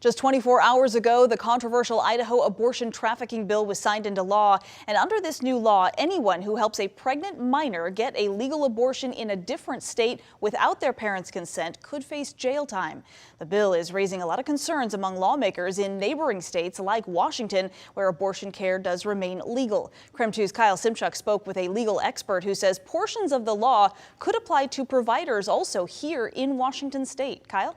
Just 24 hours ago, the controversial Idaho abortion trafficking bill was signed into law. And under this new law, anyone who helps a pregnant minor get a legal abortion in a different state without their parents' consent could face jail time. The bill is raising a lot of concerns among lawmakers in neighboring states like Washington, where abortion care does remain legal. KREM 2's Kyle Simchuk spoke with a legal expert who says portions of the law could apply to providers also here in Washington state. Kyle?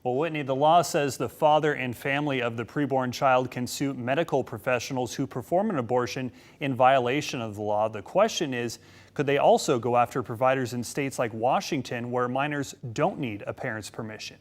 Well, Whitney, the law says the father and family of the preborn child can sue medical professionals who perform an abortion in violation of the law. The question is, could they also go after providers in states like Washington where minors don't need a parent's permission?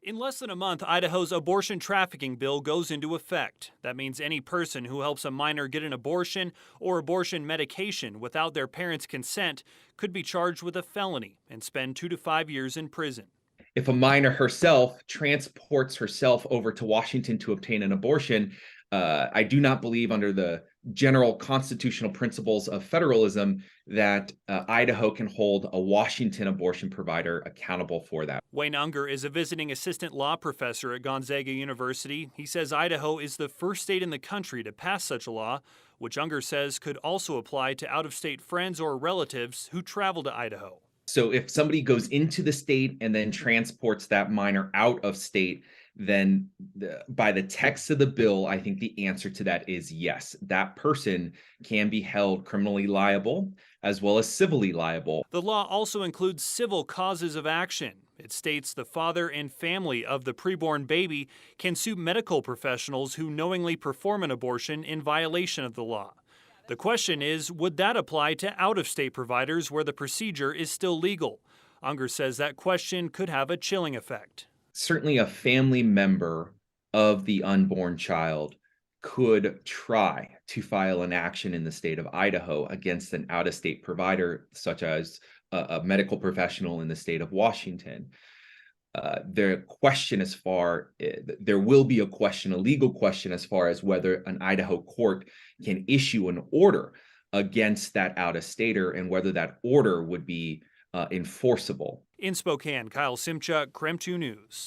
In less than a month, Idaho's abortion trafficking bill goes into effect. That means any person who helps a minor get an abortion or abortion medication without their parents' consent could be charged with a felony and spend 2 to 5 years in prison. If a minor herself transports herself over to Washington to obtain an abortion, I do not believe under the general constitutional principles of federalism that Idaho can hold a Washington abortion provider accountable for that. Wayne Unger is a visiting assistant law professor at Gonzaga University. He says Idaho is the first state in the country to pass such a law, which Unger says could also apply to out-of-state friends or relatives who travel to Idaho. So if somebody goes into the state and then transports that minor out of state, then by the text of the bill, I think the answer to that is yes. That person can be held criminally liable as well as civilly liable. The law also includes civil causes of action. It states the father and family of the preborn baby can sue medical professionals who knowingly perform an abortion in violation of the law. The question is, would that apply to out-of-state providers where the procedure is still legal? Unger says that question could have a chilling effect. Certainly a family member of the unborn child could try to file an action in the state of Idaho against an out-of-state provider, such as a medical professional in the state of Washington. There will be a legal question as far as whether an Idaho court can issue an order against that out-of-stater and whether that order would be enforceable. In Spokane, Kyle Simchuk, KREM 2 News.